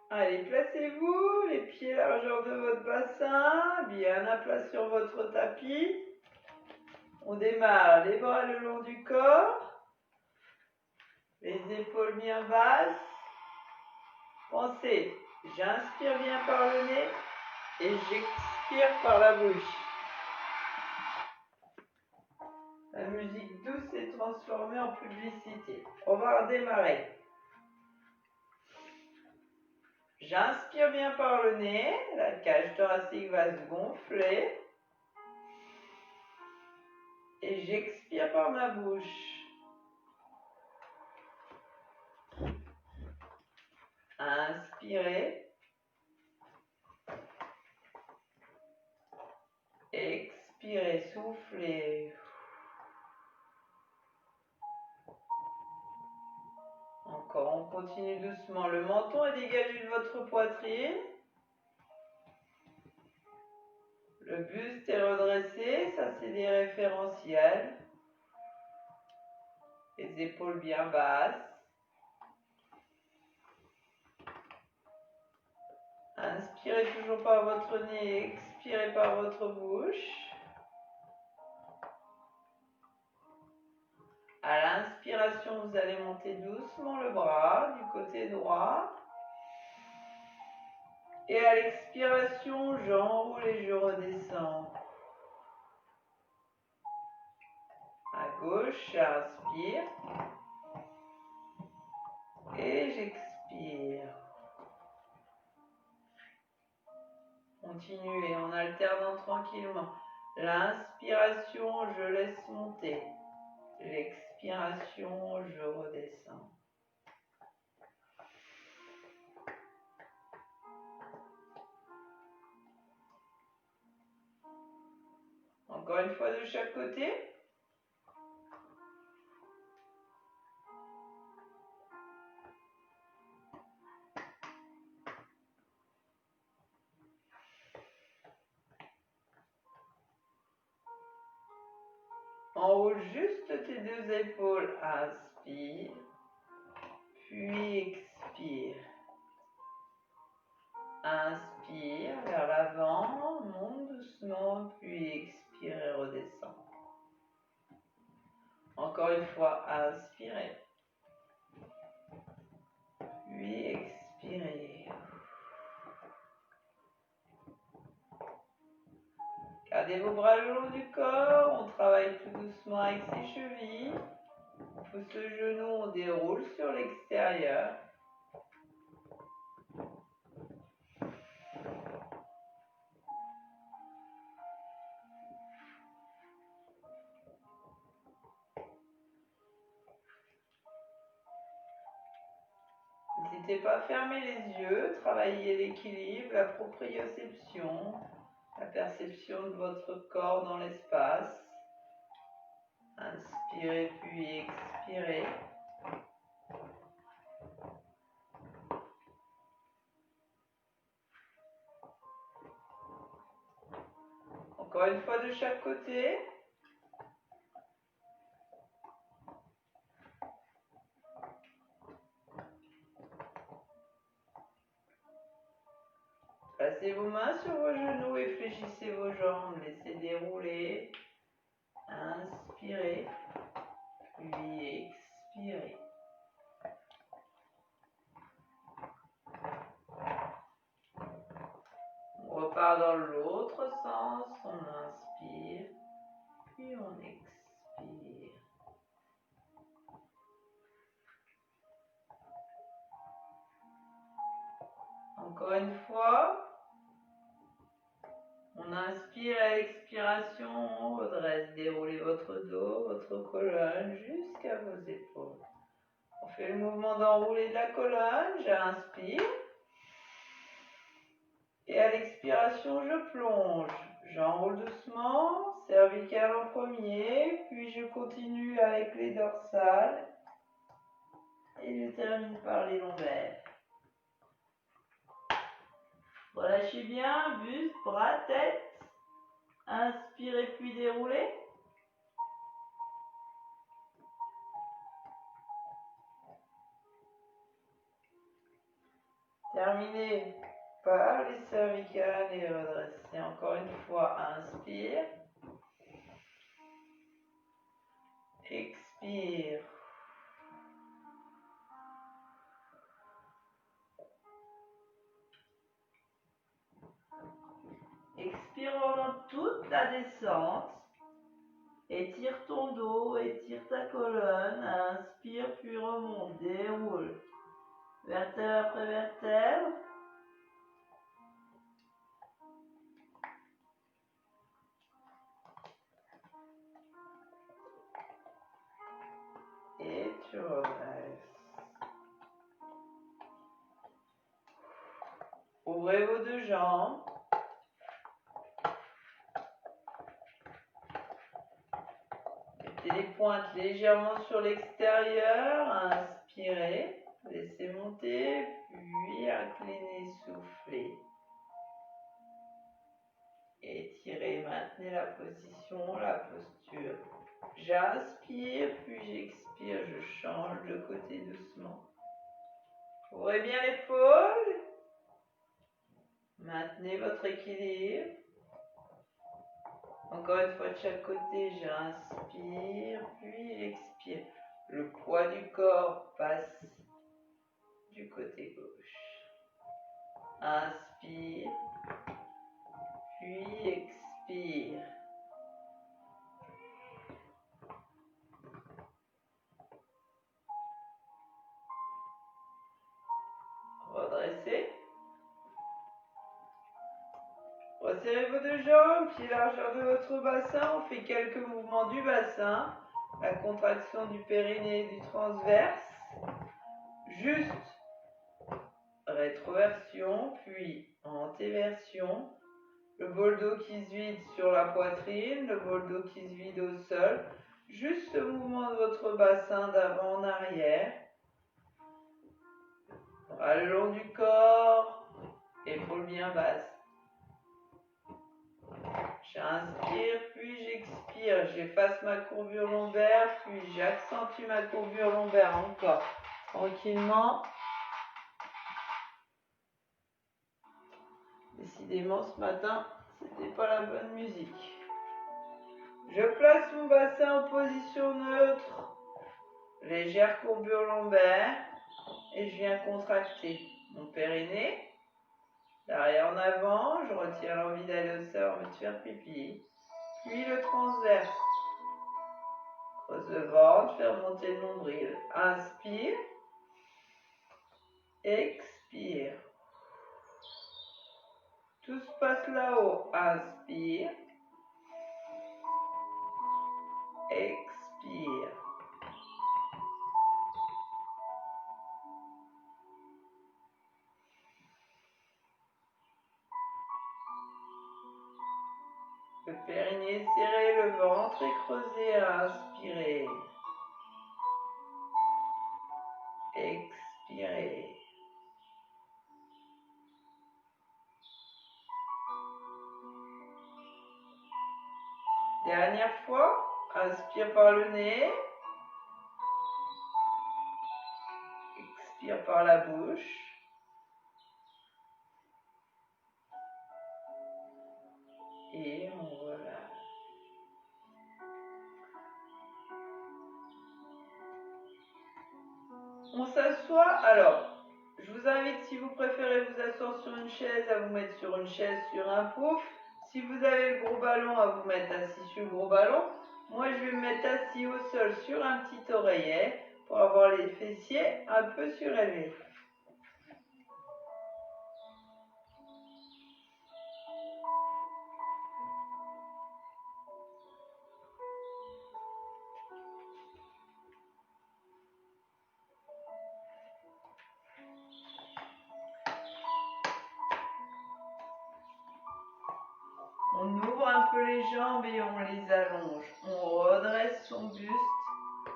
Allez, placez-vous, les pieds largeur de votre bassin, bien à plat sur votre tapis. On démarre les bras le long du corps, les épaules bien basses. Pensez, j'inspire bien par le nez et j'expire par la bouche. La musique douce est transformée en publicité. On va redémarrer. J'inspire bien par le nez, la cage thoracique va se gonfler. Et j'expire par ma bouche. Inspirez. Expirez, soufflez. Encore, on continue doucement. Le menton est dégagé de votre poitrine. Le buste est redressé, ça c'est des référentiels. Les épaules bien basses. Inspirez toujours par votre nez, expirez par votre bouche. À l'inspiration, vous allez monter doucement le bras du côté droit. Et à l'expiration, j'enroule et je redescends. À gauche, j'inspire. Et j'expire. Continuez en alternant tranquillement. L'inspiration, je laisse monter. L'expiration, je redescends. Encore une fois de chaque côté. Enroule juste tes deux épaules. Inspire. Puis expire. Inspire vers l'avant, monte doucement, puis expire et redescend. Encore une fois, inspirez. Puis expirez. Gardez vos bras le long du corps, on travaille tout doucement avec ses chevilles. On pousse le genou, on déroule sur l'extérieur. N'hésitez pas à fermer les yeux, travaillez l'équilibre, la proprioception, la perception de votre corps dans l'espace. Inspirez puis expirez. Encore une fois de chaque côté. Placez vos mains sur vos genoux et fléchissez vos jambes. Laissez dérouler. Inspirez. Puis expirez. On repart dans l'autre sens. On inspire. Puis on expire. Encore une fois. On inspire à l'expiration, on redresse, déroulez votre dos, votre colonne jusqu'à vos épaules. On fait le mouvement d'enrouler de la colonne, j'inspire. Et à l'expiration, je plonge. J'enroule doucement, cervicale en premier, puis je continue avec les dorsales. Et je termine par les lombaires. Relâchez bien, buste, bras, tête. Inspirez puis déroulez. Terminez par les cervicales et redressez encore une fois. Inspire. Expire. Expire pendant toute la descente. Étire ton dos, étire ta colonne. Inspire puis remonte. Déroule. Vertèbre après vertèbre. Et tu redresses. Ouvrez vos deux jambes. Mettez les pointes légèrement sur l'extérieur. Inspirez. Laissez monter. Puis inclinez, soufflez. Étirez. Maintenez la position, la posture. J'inspire, puis j'expire. Je change de côté doucement. Ouvrez bien l'épaule. Maintenez votre équilibre. Encore une fois de chaque côté, j'inspire, puis j'expire. Le poids du corps passe du côté gauche. Inspire, puis expire. Redressez. Resserrez vos deux jambes, pieds largeur de votre bassin. On fait quelques mouvements du bassin. La contraction du périnée et du transverse. Juste rétroversion, puis antéversion. Le bol d'eau qui se vide sur la poitrine, le bol d'eau qui se vide au sol. Juste le mouvement de votre bassin d'avant en arrière. Bras le long du corps, épaules bien basses. J'inspire, puis j'expire. J'efface ma courbure lombaire, puis j'accentue ma courbure lombaire encore. Tranquillement. Décidément, ce matin, c'était pas la bonne musique. Je place mon bassin en position neutre. Légère courbure lombaire. Et je viens contracter mon périnée. D'arrière en avant, je retire l'envie d'aller au sol, de faire pipi. Puis le transverse. Creuse le ventre, faire monter le nombril. Inspire. Expire. Tout se passe là-haut. Inspire. Expire. Le périnée serré, le ventre est creusé. Inspirez. Expirez. Dernière fois. Inspire par le nez. Expire par la bouche. Et on relâche. On s'assoit. Alors, je vous invite, si vous préférez vous asseoir sur une chaise, à vous mettre sur une chaise, sur un pouf. Si vous avez le gros ballon, à vous mettre assis sur le gros ballon. Moi, je vais me mettre assis au sol sur un petit oreiller pour avoir les fessiers un peu surélevés. On ouvre un peu les jambes et on les allonge. On redresse son buste.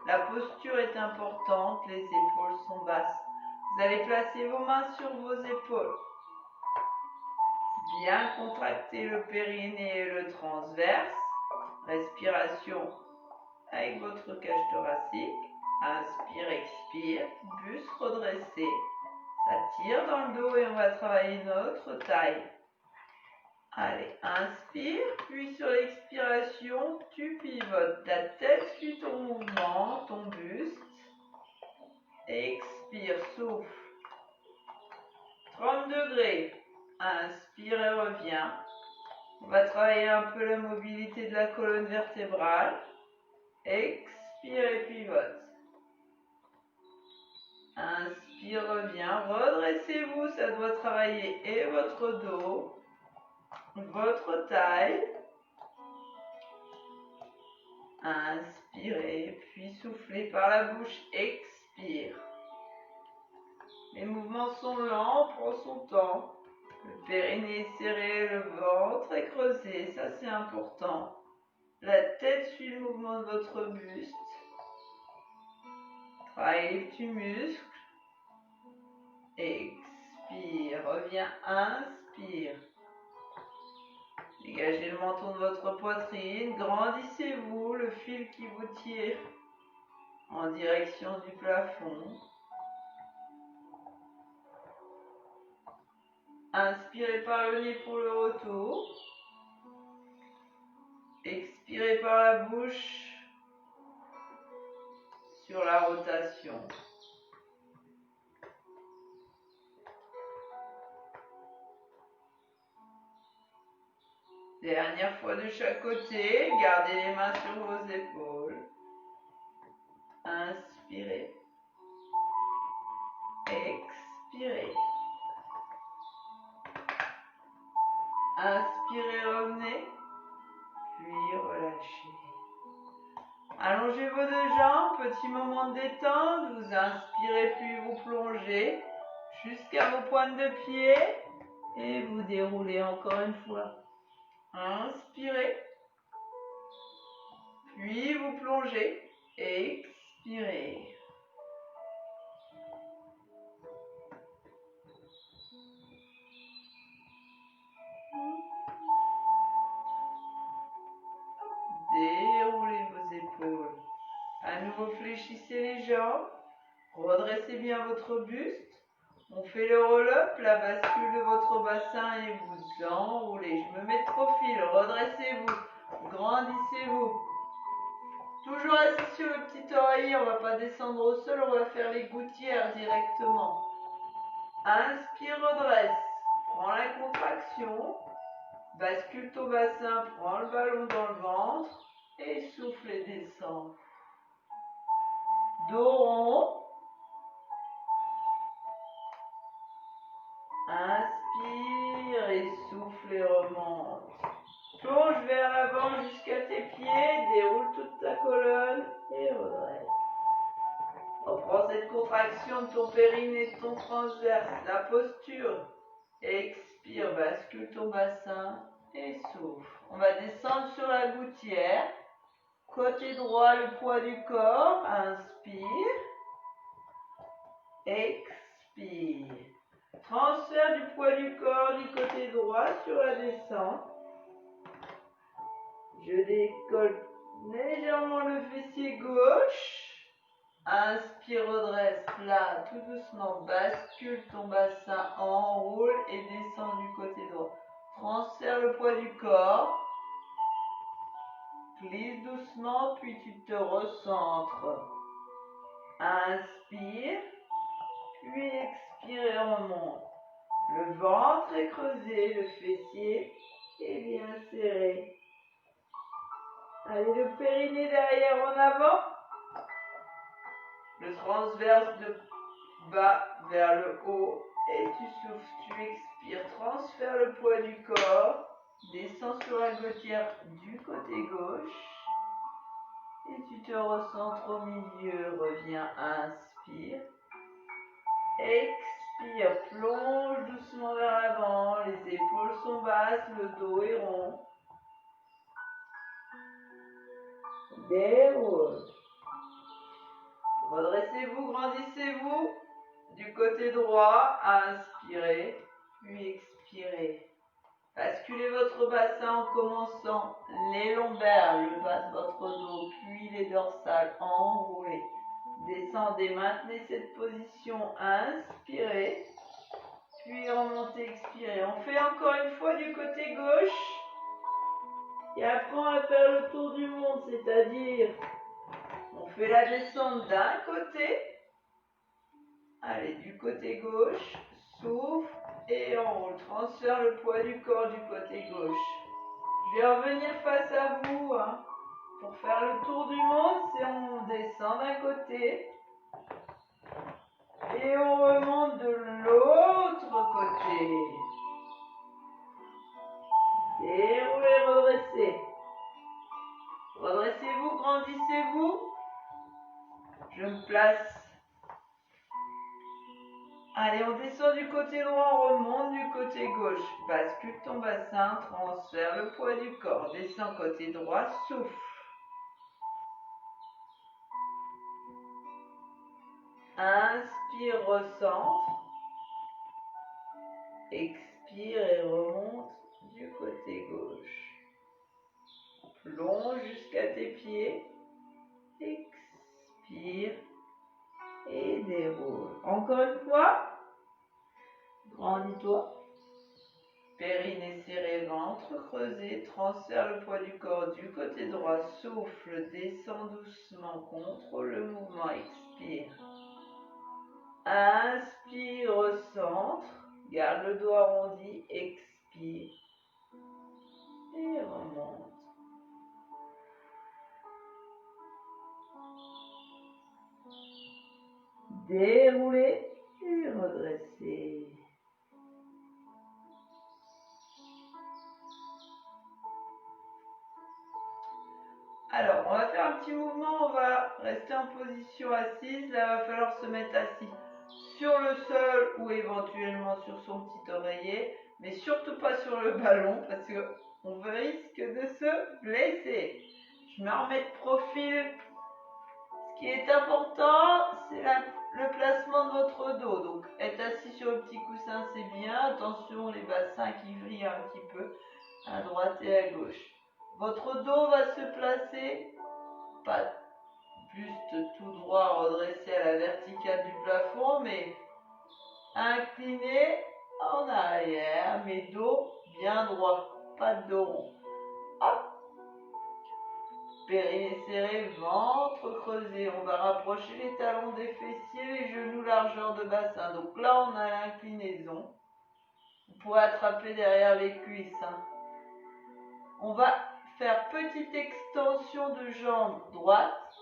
La posture est importante, les épaules sont basses. Vous allez placer vos mains sur vos épaules. Bien contracter le périnée et le transverse. Respiration avec votre cage thoracique. Inspire, expire. Buste redressé. Ça tire dans le dos et on va travailler notre taille. Allez, inspire, puis sur l'expiration, tu pivotes. Ta tête suit ton mouvement, ton buste. Expire, souffle. 30 degrés. Inspire et reviens. On va travailler un peu la mobilité de la colonne vertébrale. Expire et pivote. Inspire, reviens. Redressez-vous, ça doit travailler et votre dos, votre taille. Inspirez, puis soufflez par la bouche. Expire. Les mouvements sont lents, on prend son temps. Le périnée est serré, le ventre est creusé, ça c'est important. La tête suit le mouvement de votre buste. Travaillez les petits muscles. Expire, reviens, inspire. Dégagez le menton de votre poitrine, grandissez-vous, le fil qui vous tire en direction du plafond. Inspirez par le nez pour le retour. Expirez par la bouche sur la rotation. Dernière fois de chaque côté, gardez les mains sur vos épaules. Inspirez. Expirez. Inspirez, revenez. Puis relâchez. Allongez vos deux jambes, petit moment de détente. Vous inspirez puis vous plongez jusqu'à vos pointes de pied. Et vous déroulez encore une fois. Inspirez. Puis vous plongez. Expirez. Déroulez vos épaules. À nouveau, fléchissez les jambes. Redressez bien votre buste. On fait le roll-up, la bascule de votre bassin et vous enroulez. Je me mets de profil. Redressez-vous. Grandissez-vous. Toujours assis sur le petit oreiller. On ne va pas descendre au sol. On va faire les gouttières directement. Inspire, redresse. Prends la contraction. Bascule ton bassin. Prends le ballon dans le ventre. Et souffle et descend. Dos rond. Inspire et souffle et remonte. Plonge vers l'avant jusqu'à tes pieds. Déroule toute ta colonne et redresse. Reprends cette contraction de ton périnée, de ton transverse. La posture. Expire, bascule ton bassin et souffle. On va descendre sur la gouttière. Côté droit, le poids du corps. Inspire. Expire. Transfert du poids du corps du côté droit sur la descente. Je décolle légèrement le fessier gauche. Inspire, redresse là, tout doucement. Bascule ton bassin, enroule et descend du côté droit. Transfère le poids du corps. Glisse doucement, puis tu te recentres. Inspire, puis expire et remonte. Le ventre est creusé, le fessier est bien serré. Allez, le périnée derrière en avant. Le transverse de bas vers le haut. Et tu souffles, tu expires. Transfère le poids du corps. Descends sur la gouttière du côté gauche. Et tu te recentres au milieu. Reviens, inspire. Expire, plonge doucement vers l'avant. Les épaules sont basses, le dos est rond. Déroule. Redressez-vous, grandissez-vous. Du côté droit, inspirez, puis expirez. Basculez votre bassin en commençant les lombaires, le bas de votre dos, puis les dorsales, enroulez. Descendez, maintenez cette position, inspirez. puis remontez, expirez. On fait encore une fois du côté gauche. Et après, on va faire le tour du monde, c'est-à-dire, on fait la descente d'un côté. Allez, du côté gauche, souffle et on roule. Transfère le poids du corps du côté gauche. Je vais revenir face à vous. Pour faire le tour du monde, c'est on descend d'un côté et on remonte de l'autre côté. Déroulez, redressez. Redressez-vous, grandissez-vous. Je me place. Allez, on descend du côté droit, on remonte du côté gauche. Bascule ton bassin, transfère le poids du corps. Descends côté droit, souffle. Inspire, recentre. Expire et remonte du côté gauche. Plonge jusqu'à tes pieds. Expire et déroule. Encore une fois. Grandis-toi. Périnée serré, ventre creusé. Transfère le poids du corps du côté droit. Souffle, descend doucement. Contrôle le mouvement. Expire. Inspire, recentre. Garde le dos arrondi. Expire. Et remonte. Déroulez et redressez. Alors, on va faire un petit mouvement, on va rester en position assise. Là, il va falloir se mettre assis sur le sol ou éventuellement sur son petit oreiller, mais surtout pas sur le ballon parce qu'on risque de se blesser. Je me remets de profil. Ce qui est important, c'est le placement de votre dos. Donc, être assis sur le petit coussin, c'est bien. Attention, les bassins qui vrillent un petit peu à droite et à gauche. Votre dos va se placer, pas buste tout droit redressé à la verticale du plafond, mais incliné en arrière, mais dos bien droit, pas de dos rond. Hop. Périnée serré, ventre creusé. On va rapprocher les talons des fessiers, les genoux largeur de bassin. Donc là, on a l'inclinaison. Vous pourrez attraper derrière les cuisses. On va faire petite extension de jambes droite,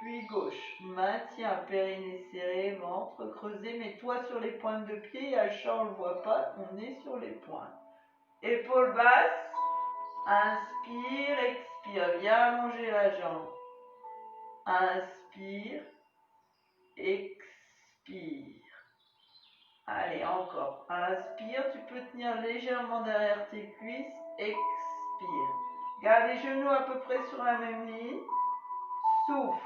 puis gauche. Maintien, périnée serré, ventre creusé. Mets-toi sur les pointes de pied. À le chat, on ne le voit pas. On est sur les pointes. Épaules basses. Inspire, expire. Viens allonger la jambe. Inspire, expire. Allez, encore. Inspire, tu peux tenir légèrement derrière tes cuisses. Expire. Garde les genoux à peu près sur la même ligne. Souffle.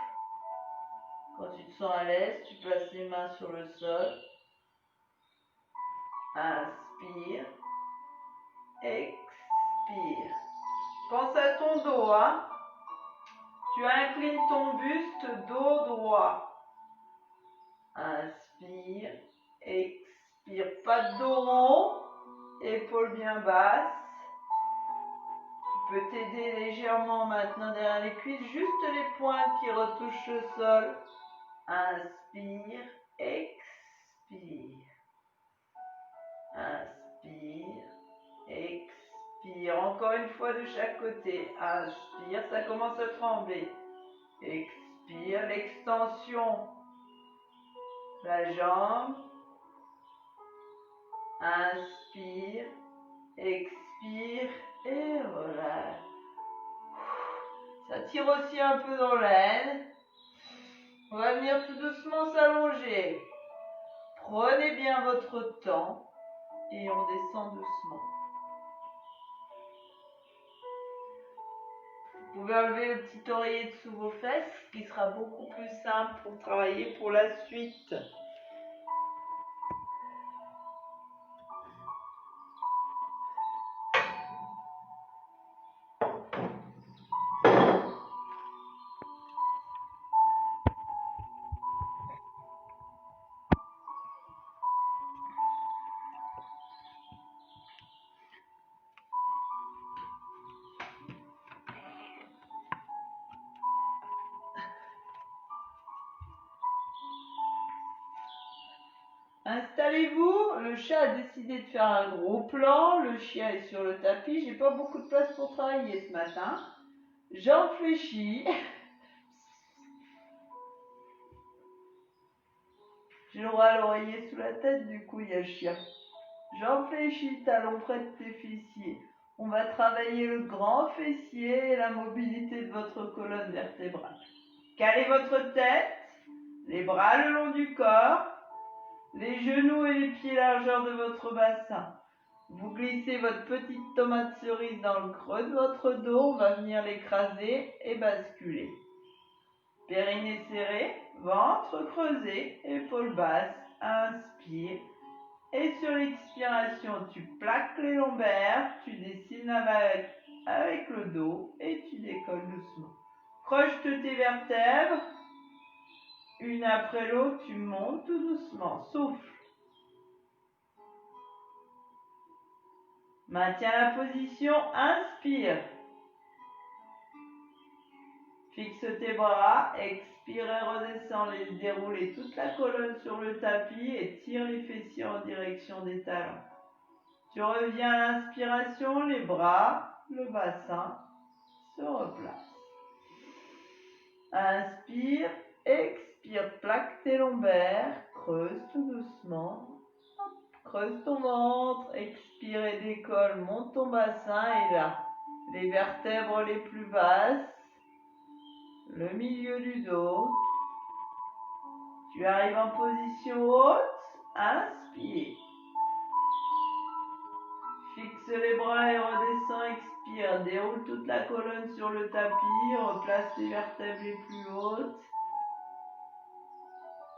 Quand tu te sens à l'aise, tu places les mains sur le sol. Inspire. Expire. Pense à ton dos, Tu inclines ton buste, dos droit. Inspire. Expire. Pas de dos rond. Épaules bien basses. Tu peux t'aider légèrement maintenant derrière les cuisses. Juste les pointes qui retouchent le sol. Inspire. Expire. Inspire. Expire. Encore une fois de chaque côté. Inspire. Ça commence à trembler. Expire. L'extension. La jambe. Inspire. Expire. Et voilà. Ça tire aussi un peu dans l'aine. On va venir tout doucement s'allonger. Prenez bien votre temps et on descend doucement. Vous pouvez enlever le petit oreiller dessous vos fesses, ce qui sera beaucoup plus simple pour travailler pour la suite. Installez-vous. Le chat a décidé de faire un gros plan. Le chien est sur le tapis. J'ai pas beaucoup de place pour travailler ce matin. J'en fléchis. J'ai le droit à l'oreiller sous la tête, du coup il y a le chien. J'en fléchis, talon près de tes fessiers. On va travailler le grand fessier et la mobilité de votre colonne vertébrale. Calez votre tête, les bras le long du corps, les genoux et les pieds largeur de votre bassin. Vous glissez votre petite tomate cerise dans le creux de votre dos, on va venir l'écraser et basculer. Périnée serré, ventre creusé, épaules basses, inspire. Et sur l'expiration, tu plaques les lombaires, tu dessines avec le dos et tu décolles doucement. Croche tes vertèbres, une après l'autre, tu montes tout doucement, souffle. Maintiens la position, inspire. Fixe tes bras, expire et redescends, laisse dérouler toute la colonne sur le tapis et tire les fessiers en direction des talons. Tu reviens à l'inspiration, les bras, le bassin se replacent. Inspire, expire, plaque tes lombaires, creuse tout doucement. Creuse ton ventre, expire et décolle, monte ton bassin et là, les vertèbres les plus basses, le milieu du dos. Tu arrives en position haute, inspire. Fixe les bras et redescends, expire. Déroule toute la colonne sur le tapis, replace les vertèbres les plus hautes.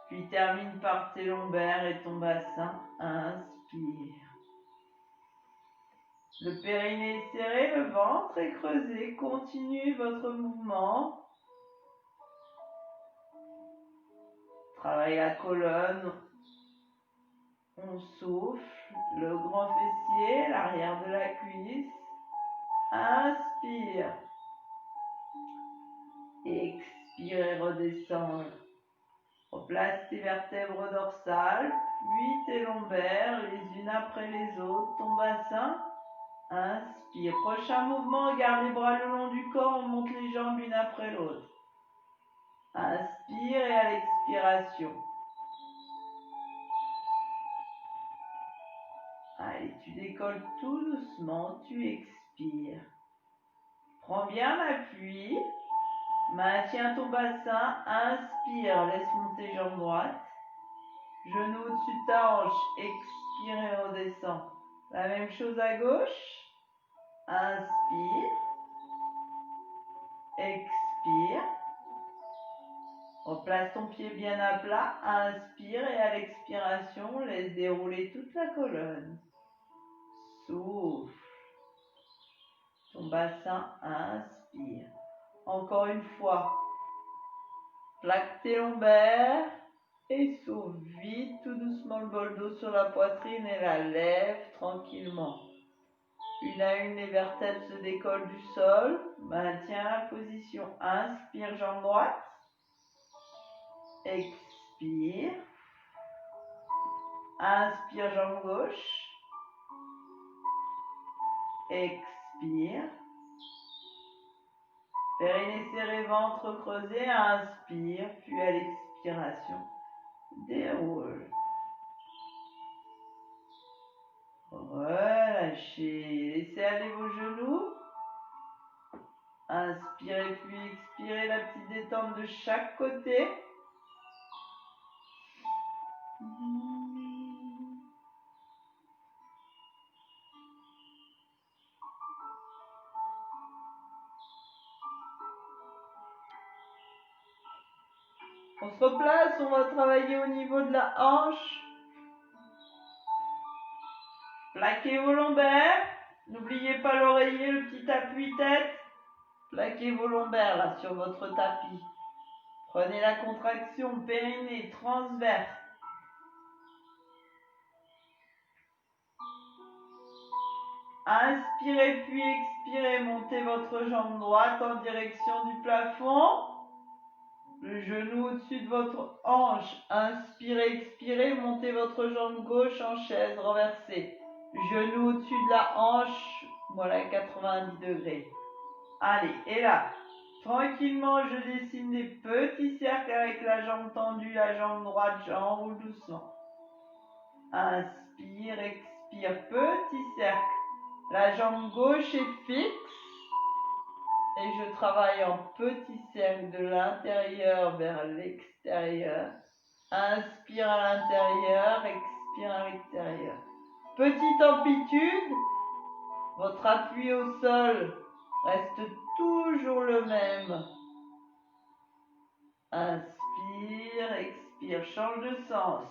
Puis termine par tes lombaires et ton bassin, inspire. Le périnée est serré, le ventre est creusé. Continue votre mouvement. Travaille la colonne. On souffle. Le grand fessier, l'arrière de la cuisse. Inspire. Expire et redescends. Replace tes vertèbres dorsales, puis tes lombaires, les unes après les autres. Ton bassin. Inspire. Prochain mouvement, garde les bras le long du corps, on monte les jambes une après l'autre. Inspire et à l'expiration. Allez, tu décolles tout doucement, tu expires. Prends bien l'appui. Maintiens ton bassin. Inspire, laisse monter jambe droite. Genou au-dessus de ta hanche. Expire et redescends. La même chose à gauche. Inspire. Expire. Replace ton pied bien à plat. Inspire et à l'expiration, laisse dérouler toute la colonne. Souffle. Ton bassin, inspire. Encore une fois. Plaque tes lombaires et souffle. Vide tout doucement le bol d'eau sur la poitrine et la lève tranquillement. Une à une, les vertèbres se décollent du sol. Maintiens la position. Inspire, jambe droite. Expire. Inspire, jambe gauche. Expire. Périnée serré, ventre creusé. Inspire, puis à l'expiration, déroule. Relâchez. Laissez aller vos genoux. Inspirez puis expirez, la petite détente de chaque côté. On se replace, on va travailler au niveau de la hanche. Plaquez vos lombaires. N'oubliez pas l'oreiller, le petit appui tête. Plaquez vos lombaires là sur votre tapis. Prenez la contraction périnée transverse. Inspirez puis expirez, montez votre jambe droite en direction du plafond. le genou au-dessus de votre hanche. Inspirez, expirez, montez votre jambe gauche en chaise renversée. Genou au-dessus de la hanche, voilà 90 degrés. Allez, et là, tranquillement, je dessine des petits cercles avec la jambe tendue, la jambe droite, j'enroule doucement. Inspire, expire, petit cercle. La jambe gauche est fixe et je travaille en petit cercle de l'intérieur vers l'extérieur. Inspire à l'intérieur, expire à l'extérieur. Petite amplitude, votre appui au sol reste toujours le même. Inspire, expire, change de sens.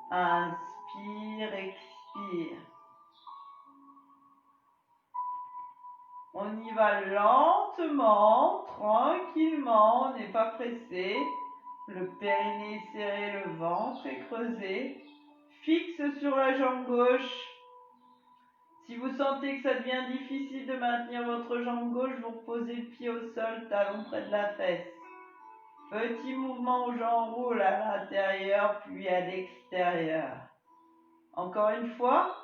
Inspire, expire. On y va lentement, tranquillement, on n'est pas pressé. Le périnée est serré, le ventre est creusé. Fixe sur la jambe gauche. Si vous sentez que ça devient difficile de maintenir votre jambe gauche, vous reposez le pied au sol, talon près de la fesse. Petit mouvement où j'enroule à l'intérieur puis à l'extérieur. Encore une fois.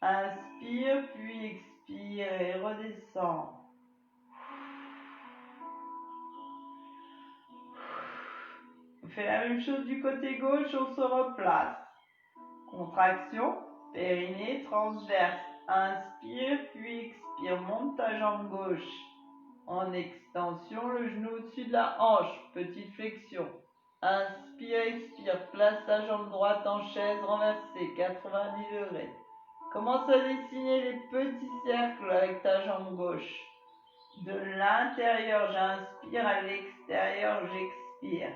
Inspire puis expire et redescend. On fait la même chose du côté gauche, on se replace. Contraction, périnée transverse. Inspire puis expire, monte ta jambe gauche. En extension, le genou au-dessus de la hanche, petite flexion. Inspire, expire, place ta jambe droite en chaise renversée, 90 degrés. Commence à dessiner les petits cercles avec ta jambe gauche. De l'intérieur, j'inspire, à l'extérieur, j'expire.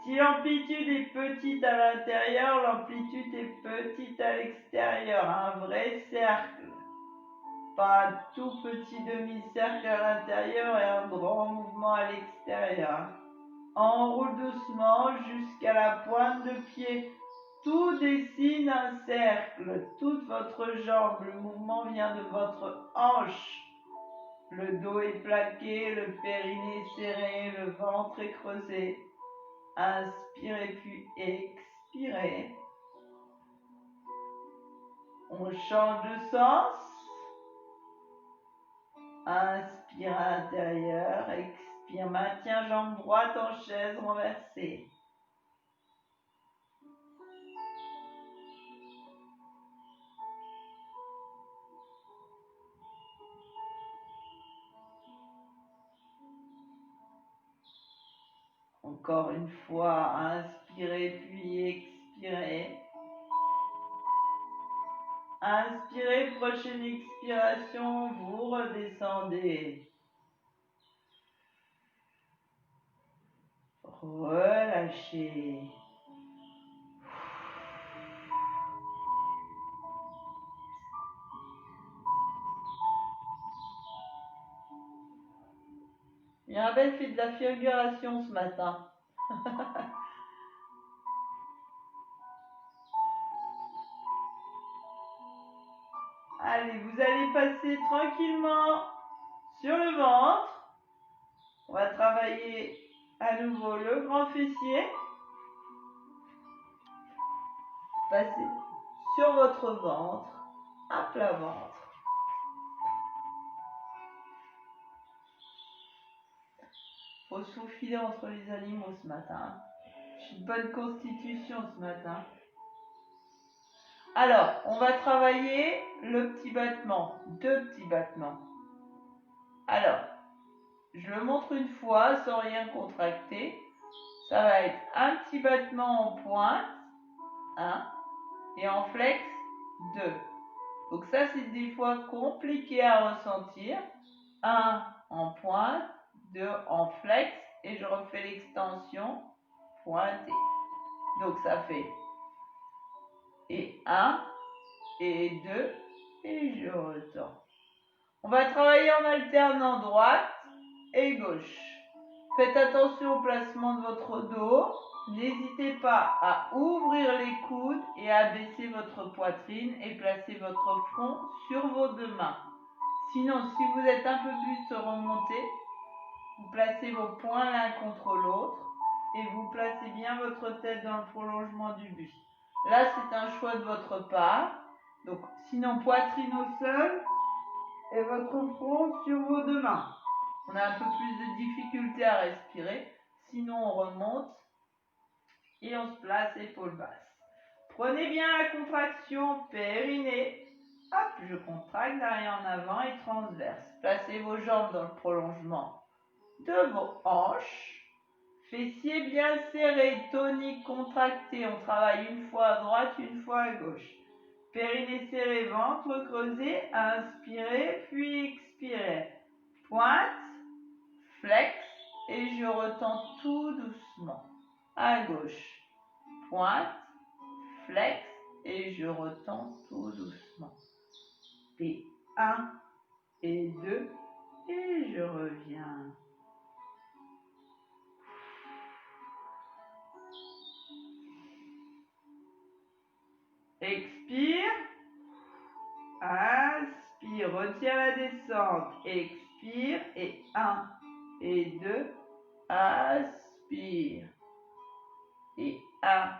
Si l'amplitude est petite à l'intérieur, l'amplitude est petite à l'extérieur. Un vrai cercle. Pas un tout petit demi-cercle à l'intérieur et un grand mouvement à l'extérieur. Enroule doucement jusqu'à la pointe de pied. Tout dessine un cercle, toute votre jambe, le mouvement vient de votre hanche. Le dos est plaqué, le périnée est serré, le ventre est creusé. Inspirez puis expirez. On change de sens. Inspire à l'intérieur, expire, maintiens jambe droite en chaise renversée. Encore une fois, inspirez puis expirez. Inspirez, prochaine expiration, vous redescendez. Relâchez. Mirabelle fait de la figuration ce matin. Allez, vous allez passer tranquillement sur le ventre. On va travailler à nouveau le grand fessier. Passez sur votre ventre, à plat ventre. Faut se faufiler entre les animaux ce matin. J'ai une bonne constitution ce matin. Alors, on va travailler le petit battement, 2 petits battements. Alors, je le montre une fois sans rien contracter. Ça va être un petit battement en pointe, 1, et en flex, 2. Donc ça, c'est des fois compliqué à ressentir. 1 en pointe, 2 en flex, et je refais l'extension pointée. Donc ça fait et 1, et 2, et je retourne. On va travailler en alternant droite et gauche. Faites attention au placement de votre dos. N'hésitez pas à ouvrir les coudes et à baisser votre poitrine et placer votre front sur vos 2 mains. Sinon, si vous êtes un peu plus remonté, Vous placez vos poings l'un contre l'autre et vous placez bien votre tête dans le prolongement du buste. Là, c'est un choix de votre part. Donc, sinon, poitrine au sol et votre front sur vos deux mains. On a un peu plus de difficulté à respirer. Sinon, on remonte et on se place épaules basses. Prenez bien la contraction périnée. Hop, je contracte derrière en avant et transverse. Placez vos jambes dans le prolongement de vos hanches. Fessiers bien serrés, toniques, contractés. On travaille une fois à droite, une fois à gauche. Périnée serré, ventre creusé. Inspirez, puis expirez. Pointe, flex et je retends tout doucement. À gauche. Pointe, flex et je retends tout doucement. Et 1 et 2 et je reviens. Expire. Inspire. Retiens la descente. Expire. Et 1 et 2. Inspire. Et 1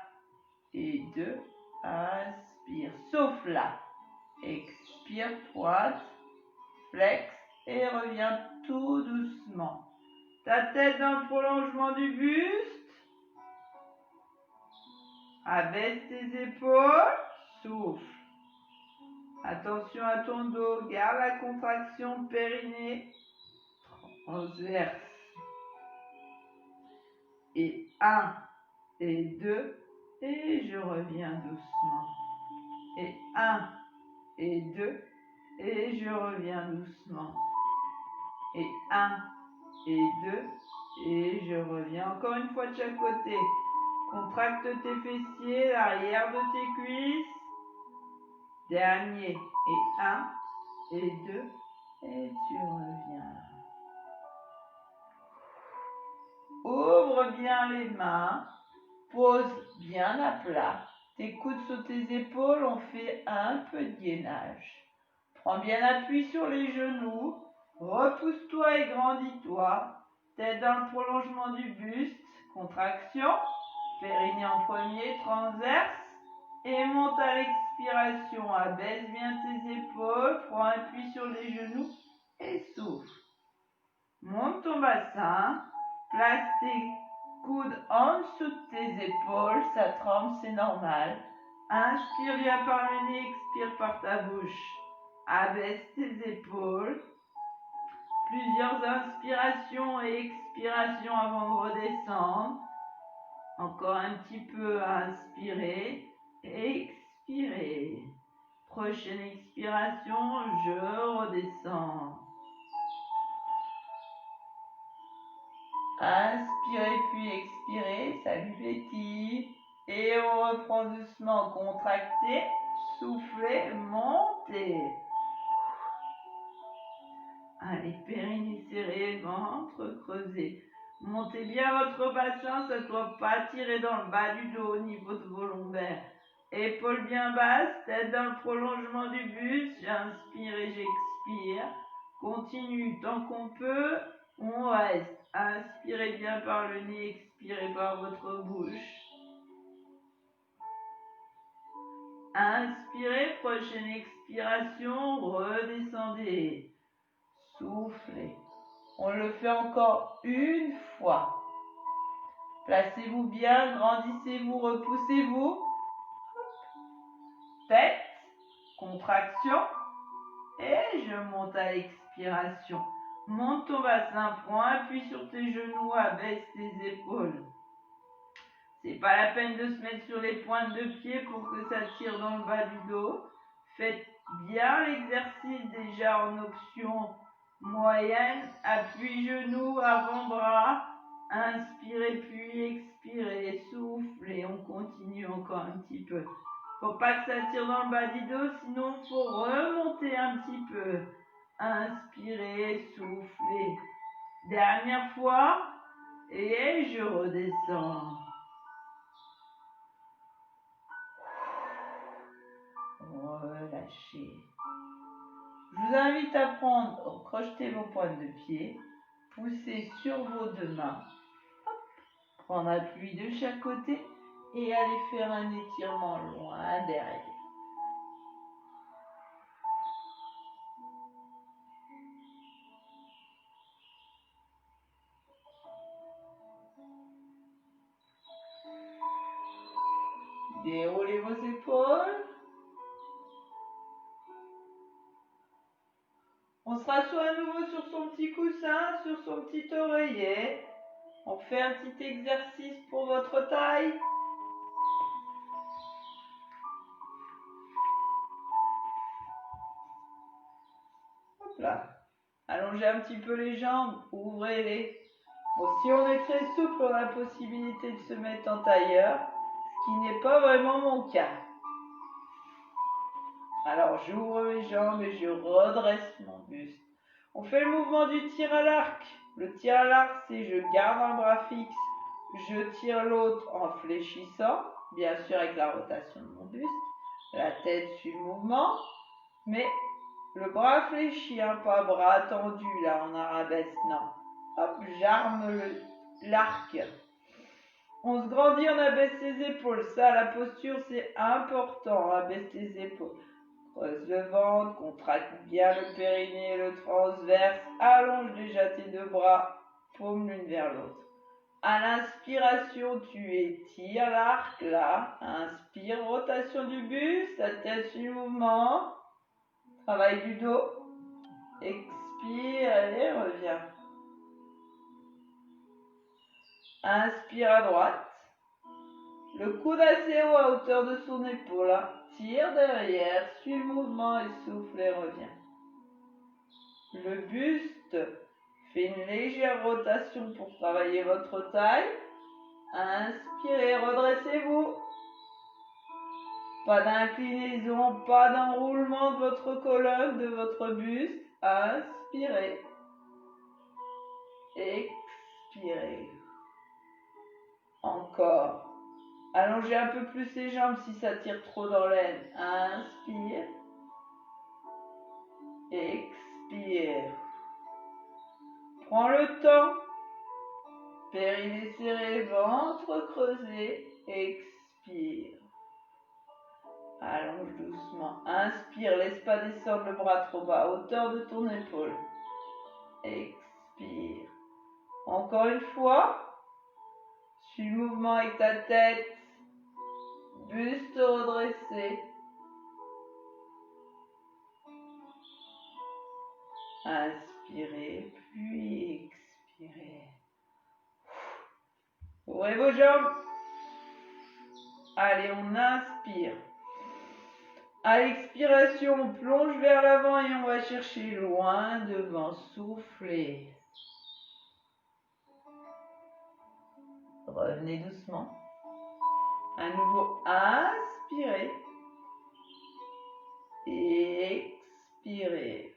et 2. Inspire. Souffle là. Expire. Pointe. Flex. Et reviens tout doucement. Ta tête dans le prolongement du buste. Abaisse tes épaules. Souffle. Attention à ton dos. Garde la contraction périnée. Transverse. Et 1 et 2. Et je reviens doucement. Et 1 et 2. Et je reviens doucement. Et 1 et 2. Et je reviens encore une fois de chaque côté. Contracte tes fessiers, l'arrière de tes cuisses. Dernier. Et 1 et 2. Et tu reviens. Ouvre bien les mains. Pose bien à plat. Tes coudes sur tes épaules, on fait un peu de gainage. Prends bien appui sur les genoux. Repousse-toi et grandis-toi. Tête dans le prolongement du buste. Contraction. Périnée en premier, transverse. Et monte à l'expiration. Abaisse bien tes épaules. Prends appui sur les genoux et souffle. Monte ton bassin. Place tes coudes en dessous de tes épaules. Ça tremble, c'est normal. Inspire bien par le nez, expire par ta bouche. Abaisse tes épaules. Plusieurs inspirations et expirations avant de redescendre. Encore un petit peu à inspirer. Expirez. Prochaine expiration, je redescends. Inspirez puis expirez. Salut Betty. Et on reprend doucement. Contractez. Soufflez. Montez. Allez, périnée serrée, ventre creusé. Montez bien votre bassin, ça ne doit pas tirer dans le bas du dos au niveau de vos lombaires. Épaules bien basses, tête dans le prolongement du buste. J'inspire et j'expire. Continue tant qu'on peut. On reste. Inspirez bien par le nez, expirez par votre bouche. Inspirez, prochaine expiration, redescendez. Soufflez. On le fait encore une fois. Placez-vous bien, grandissez-vous, repoussez-vous. Tête, contraction. Et je monte à l'expiration. Monte ton bassin, prends appui sur tes genoux, abaisse tes épaules. C'est pas la peine de se mettre sur les pointes de pied pour que ça tire dans le bas du dos. Faites bien l'exercice déjà en option moyenne. Appui genoux, avant-bras. Inspirez puis expirez. Soufflez. On continue encore un petit peu. Faut pas que ça tire dans le bas du dos, sinon il faut remonter un petit peu. Inspirez, soufflez. Dernière fois. Et je redescends. Relâchez. Je vous invite à crocheter vos pointes de pied. Poussez sur vos deux mains. Prendre appui de chaque côté et aller faire un étirement loin derrière. Déroulez vos épaules. On se rassoit à nouveau sur son petit coussin, sur son petit oreiller. On fait un petit exercice pour votre taille. Hop là. Allongez un petit peu les jambes, ouvrez-les. Bon, si on est très souple, on a la possibilité de se mettre en tailleur, ce qui n'est pas vraiment mon cas. Alors j'ouvre mes jambes et je redresse mon buste. On fait le mouvement du tir à l'arc. Le tir à l'arc, c'est je garde un bras fixe, je tire l'autre en fléchissant, bien sûr avec la rotation de mon buste. La tête suit le mouvement, mais le bras fléchi, hein, pas bras tendu là en arabesque, non. Hop, j'arme l'arc. On se grandit, on abaisse ses épaules. Ça, la posture, c'est important. Abaisse tes épaules. Creuse le ventre, contracte bien le périnée, le transverse. Allonge déjà tes deux bras, paume l'une vers l'autre. À l'inspiration, tu étires l'arc là. Inspire, rotation du buste, la tête sur le mouvement. Travail du dos. Expire, allez, reviens. Inspire à droite. Le coude assez haut à hauteur de son épaule. Tire derrière, suis le mouvement et souffle et reviens. Le buste fait une légère rotation pour travailler votre taille. Inspirez, redressez-vous. Pas d'inclinaison, pas d'enroulement de votre colonne, de votre buste. Inspirez. Expirez. Encore. Allongez un peu plus les jambes si ça tire trop dans l'aine. Inspire. Expire. Prends le temps. Périnée serré, ventre creusé. Expire. Allonge doucement. Inspire, laisse pas descendre le bras trop bas, hauteur de ton épaule. Expire. Encore une fois. Suis le mouvement avec ta tête. Buste redressé. Inspirez, puis expirez. Ouvrez vos jambes. Allez, on inspire. À l'expiration, on plonge vers l'avant et on va chercher loin devant. Soufflez. Revenez doucement. À nouveau, inspirez. Expirez.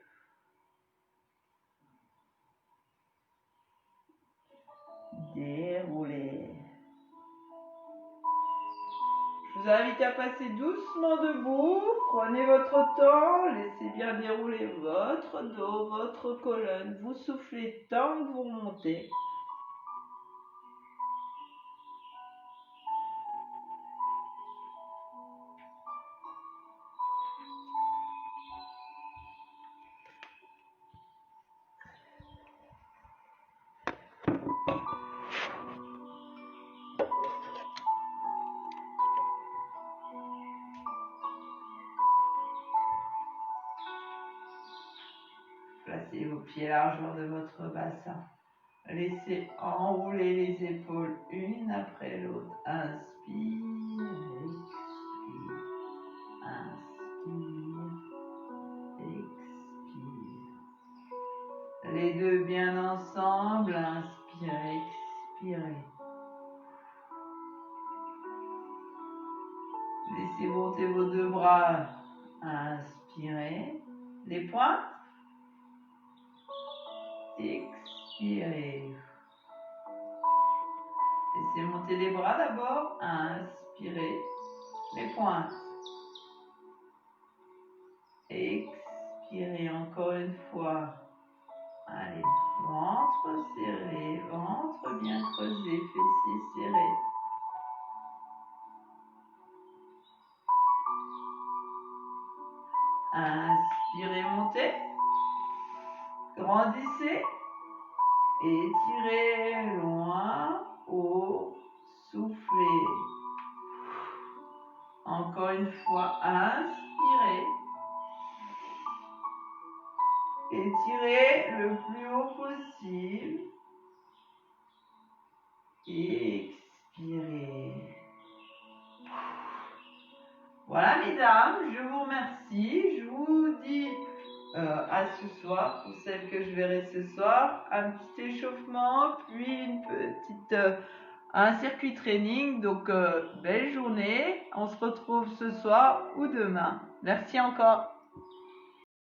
Déroulez. Je vous invite à passer doucement debout. Prenez votre temps. Laissez bien dérouler votre dos, votre colonne. Vous soufflez tant que vous remontez. Placez vos pieds largeur de votre bassin. Laissez enrouler les épaules une après l'autre. Inspire, expire. Inspire, expire. Les deux bien ensemble. Inspire, expirez. Laissez monter vos deux bras. Inspirez. Les pointes. Expirez. Laissez monter les bras d'abord. Inspirez. Les pointes. Expirez encore une fois. Allez, ventre serré, ventre bien creusé, fessiers serrés. Inspirez, montez. Grandissez. Étirez loin. Haut. Soufflez. Encore une fois, inspirez. Étirez le plus haut possible. Expirez. Voilà mesdames, je vous remercie. Je vous dis à ce soir, pour celles que je verrai ce soir, un petit échauffement, puis un circuit training. Donc belle journée, on se retrouve ce soir ou demain. Merci encore.